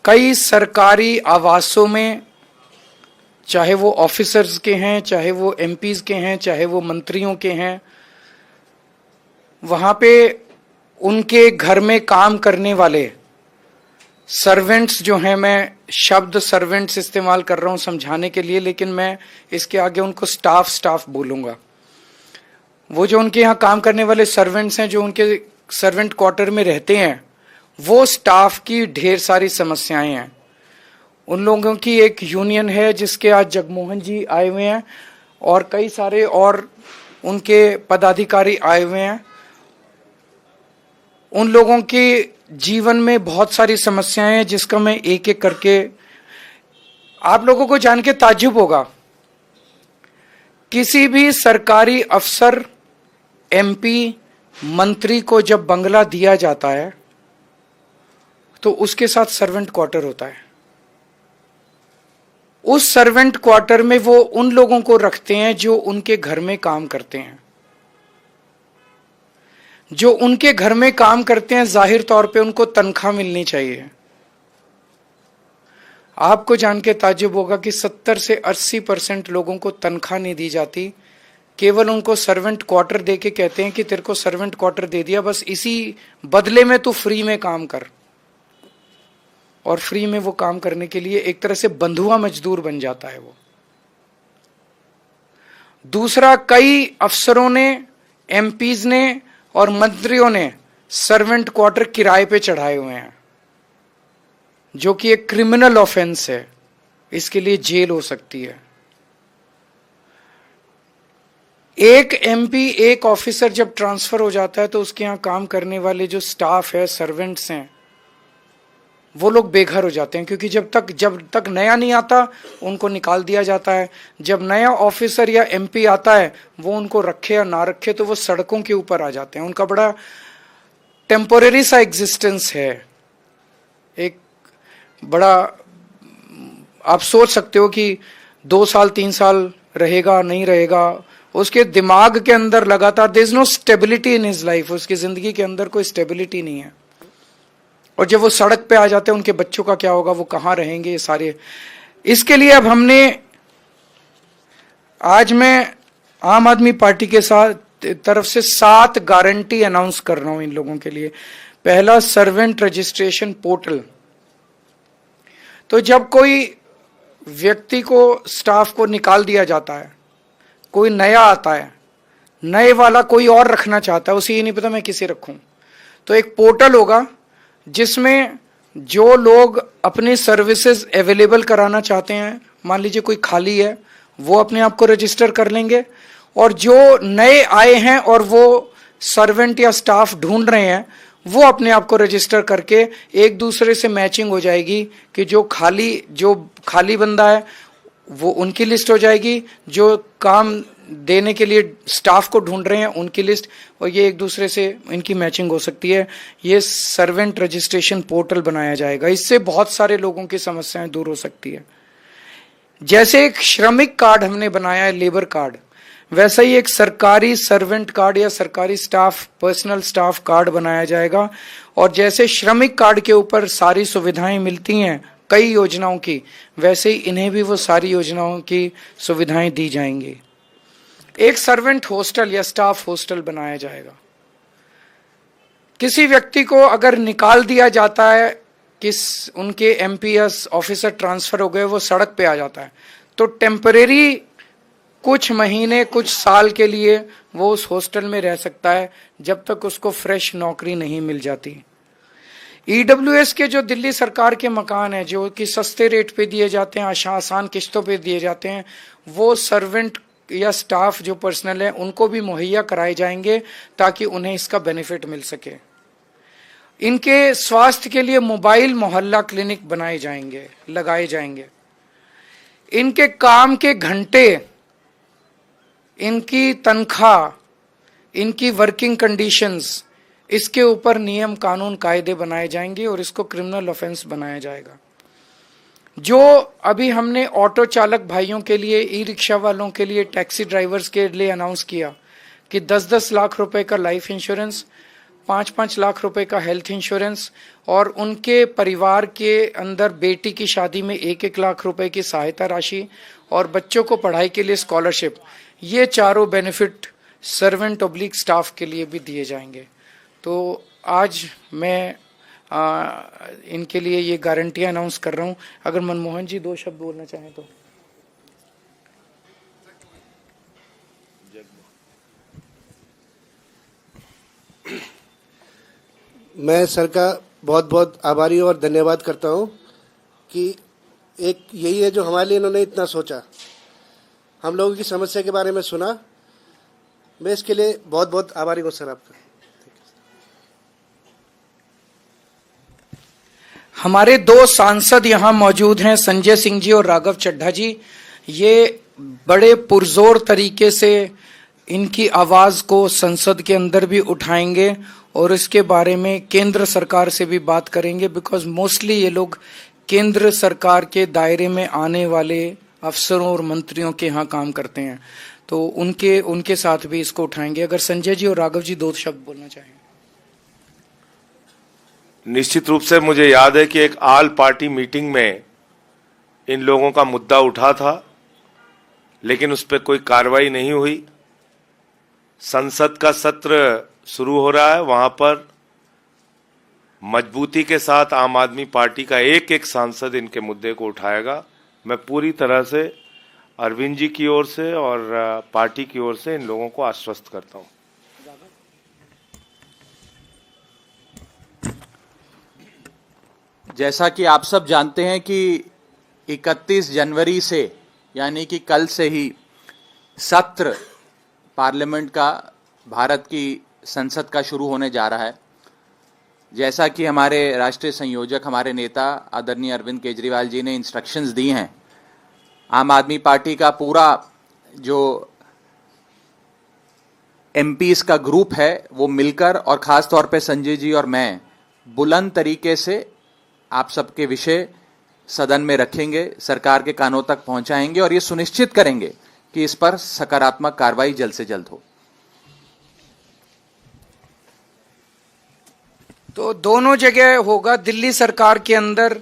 कई सरकारी आवासों में, चाहे वो ऑफिसर्स के हैं, चाहे वो एमपीज के हैं, चाहे वो मंत्रियों के हैं, वहां पे उनके घर में काम करने वाले सर्वेंट्स जो हैं, मैं शब्द सर्वेंट्स इस्तेमाल कर रहा हूं समझाने के लिए, लेकिन मैं इसके आगे उनको स्टाफ बोलूंगा। वो जो उनके यहाँ काम करने वाले सर्वेंट्स हैं, जो उनके सर्वेंट क्वार्टर में रहते हैं, वो स्टाफ की ढेर सारी समस्याएं हैं। उन लोगों की एक यूनियन है जिसके आज जगमोहन जी आए हुए हैं और कई सारे और उनके पदाधिकारी आए हुए हैं। उन लोगों के जीवन में बहुत सारी समस्याएं हैं जिसका मैं एक एक करके, आप लोगों को जान के ताज्जुब होगा, किसी भी सरकारी अफसर, एमपी, मंत्री को जब बंगला दिया जाता है तो उसके साथ सर्वेंट क्वार्टर होता है। उस सर्वेंट क्वार्टर में वो उन लोगों को रखते हैं जो उनके घर में काम करते हैं। जो उनके घर में काम करते हैं, जाहिर तौर पे उनको तनख्वाह मिलनी चाहिए। आपको जान के ताज्जुब होगा कि 70 से 80% लोगों को तनख्वाह नहीं दी जाती, केवल उनको सर्वेंट क्वार्टर दे के कहते हैं कि तेरे को सर्वेंट क्वार्टर दे दिया, बस इसी बदले में तू फ्री में काम कर। और फ्री में वो काम करने के लिए एक तरह से बंधुआ मजदूर बन जाता है वो। दूसरा, कई अफसरों ने, एमपीज ने और मंत्रियों ने सर्वेंट क्वार्टर किराए पे चढ़ाए हुए हैं, जो कि एक क्रिमिनल ऑफेंस है, इसके लिए जेल हो सकती है। एक एमपी, एक ऑफिसर जब ट्रांसफर हो जाता है तो उसके यहां काम करने वाले जो स्टाफ है, सर्वेंट्स हैं, वो लोग बेघर हो जाते हैं, क्योंकि जब तक नया नहीं आता उनको निकाल दिया जाता है। जब नया ऑफिसर या एमपी आता है, वो उनको रखे या ना रखे तो वो सड़कों के ऊपर आ जाते हैं। उनका बड़ा टेम्पोरेरी सा एग्जिस्टेंस है, एक बड़ा, आप सोच सकते हो कि 2 साल 3 साल रहेगा नहीं रहेगा, उसके दिमाग के अंदर लगातार there is no stability in his life, उसकी जिंदगी के अंदर कोई स्टेबिलिटी नहीं है। और जब वो सड़क पे आ जाते हैं, उनके बच्चों का क्या होगा, वो कहां रहेंगे, ये सारे। इसके लिए अब आज मैं आम आदमी पार्टी के साथ तरफ से 7 गारंटी अनाउंस कर रहा हूं इन लोगों के लिए। पहला, सर्वेंट रजिस्ट्रेशन पोर्टल। तो जब कोई व्यक्ति को, स्टाफ को निकाल दिया जाता है, कोई नया आता है, नए वाला कोई और रखना चाहता है, उसे ये नहीं पता मैं किसे रखूं, तो एक पोर्टल होगा जिसमें जो लोग अपनी सर्विसेज अवेलेबल कराना चाहते हैं, मान लीजिए कोई खाली है, वो अपने आप को रजिस्टर कर लेंगे, और जो नए आए हैं और वो सर्वेंट या स्टाफ ढूंढ रहे हैं, वो अपने आप को रजिस्टर करके एक दूसरे से मैचिंग हो जाएगी कि जो खाली बंदा है वो उनकी लिस्ट हो जाएगी, जो काम देने के लिए स्टाफ को ढूंढ रहे हैं उनकी लिस्ट, और ये एक दूसरे से इनकी मैचिंग हो सकती है। ये सर्वेंट रजिस्ट्रेशन पोर्टल बनाया जाएगा, इससे बहुत सारे लोगों की समस्याएं दूर हो सकती है। जैसे एक श्रमिक कार्ड हमने बनाया है, लेबर कार्ड, वैसा ही एक सरकारी सर्वेंट कार्ड या सरकारी स्टाफ, पर्सनल स्टाफ कार्ड बनाया जाएगा। और जैसे श्रमिक कार्ड के ऊपर सारी सुविधाएं मिलती हैं कई योजनाओं की, वैसे ही इन्हें भी वो सारी योजनाओं की सुविधाएं दी जाएंगी। एक सर्वेंट हॉस्टल या स्टाफ हॉस्टल बनाया जाएगा। किसी व्यक्ति को अगर निकाल दिया जाता है, उनके एमपीएस ऑफिसर ट्रांसफर हो गए, वो सड़क पे आ जाता है, तो टेम्परेरी कुछ महीने, कुछ साल के लिए वो उस हॉस्टल में रह सकता है, जब तक उसको फ्रेश नौकरी नहीं मिल जाती। ईडब्ल्यूएस के जो दिल्ली सरकार के मकान है, जो कि सस्ते रेट पे दिए जाते हैं, आसान किस्तों पे दिए जाते हैं, वो सर्वेंट या स्टाफ जो पर्सनल है उनको भी मुहैया कराए जाएंगे ताकि उन्हें इसका बेनिफिट मिल सके। इनके स्वास्थ्य के लिए मोबाइल मोहल्ला क्लिनिक लगाए जाएंगे। इनके काम के घंटे, इनकी तनख्वाह, इनकी वर्किंग कंडीशंस, इसके ऊपर नियम कानून कायदे बनाए जाएंगे और इसको क्रिमिनल ऑफेंस बनाया जाएगा। जो अभी हमने ऑटो चालक भाइयों के लिए, ई रिक्शा वालों के लिए, टैक्सी ड्राइवर्स के लिए अनाउंस किया कि 10-10 लाख रुपए का लाइफ इंश्योरेंस, 5-5 लाख रुपए का हेल्थ इंश्योरेंस और उनके परिवार के अंदर बेटी की शादी में 1-1 लाख रुपए की सहायता राशि और बच्चों को पढ़ाई के लिए स्कॉलरशिप, ये चारों बेनिफिट सर्वेंट ऑब्लिक स्टाफ के लिए भी दिए जाएंगे। तो आज मैं इनके लिए ये गारंटियां अनाउंस कर रहा हूं। अगर मनमोहन जी 2 शब्द बोलना चाहें तो। मैं सर का बहुत बहुत आभारी और धन्यवाद करता हूं कि एक यही है जो हमारे लिए इन्होंने इतना सोचा, हम लोगों की समस्या के बारे में सुना। मैं इसके लिए बहुत बहुत आभारी हूं सर आपका। हमारे 2 सांसद यहाँ मौजूद हैं, संजय सिंह जी और राघव चड्ढा जी। ये बड़े पुरजोर तरीके से इनकी आवाज को संसद के अंदर भी उठाएंगे और इसके बारे में केंद्र सरकार से भी बात करेंगे, बिकॉज मोस्टली ये लोग केंद्र सरकार के दायरे में आने वाले अफसरों और मंत्रियों के यहाँ काम करते हैं, तो उनके साथ भी इसको उठाएंगे। अगर संजय जी और राघव जी 2 शब्द बोलना चाहें। निश्चित रूप से मुझे याद है कि एक ऑल पार्टी मीटिंग में इन लोगों का मुद्दा उठा था, लेकिन उस पर कोई कार्रवाई नहीं हुई। संसद का सत्र शुरू हो रहा है, वहां पर मजबूती के साथ आम आदमी पार्टी का एक एक सांसद इनके मुद्दे को उठाएगा। मैं पूरी तरह से अरविंद जी की ओर से और पार्टी की ओर से इन लोगों को आश्वस्त करता हूं। जैसा कि आप सब जानते हैं कि 31 जनवरी से यानी कि कल से ही सत्र पार्लियामेंट का भारत की संसद का शुरू होने जा रहा है। जैसा कि हमारे राष्ट्रीय संयोजक, हमारे नेता आदरणीय अरविंद केजरीवाल जी ने इंस्ट्रक्शंस दी हैं, आम आदमी पार्टी का पूरा जो एमपीज का ग्रुप है वो मिलकर और खास तौर पे संजय जी और मैं बुलंद तरीके से आप सबके विषय सदन में रखेंगे, सरकार के कानों तक पहुंचाएंगे और ये सुनिश्चित करेंगे कि इस पर सकारात्मक कार्रवाई जल्द से जल्द हो। तो दोनों जगह होगा। दिल्ली सरकार के अंदर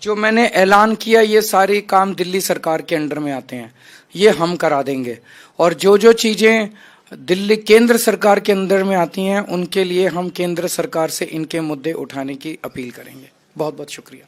जो मैंने ऐलान किया, ये सारे काम दिल्ली सरकार के अंडर में आते हैं, ये हम करा देंगे। और जो चीजें दिल्ली केंद्र सरकार के अंदर में आती हैं, उनके लिए हम केंद्र सरकार से इनके मुद्दे उठाने की अपील करेंगे। बहुत बहुत शुक्रिया।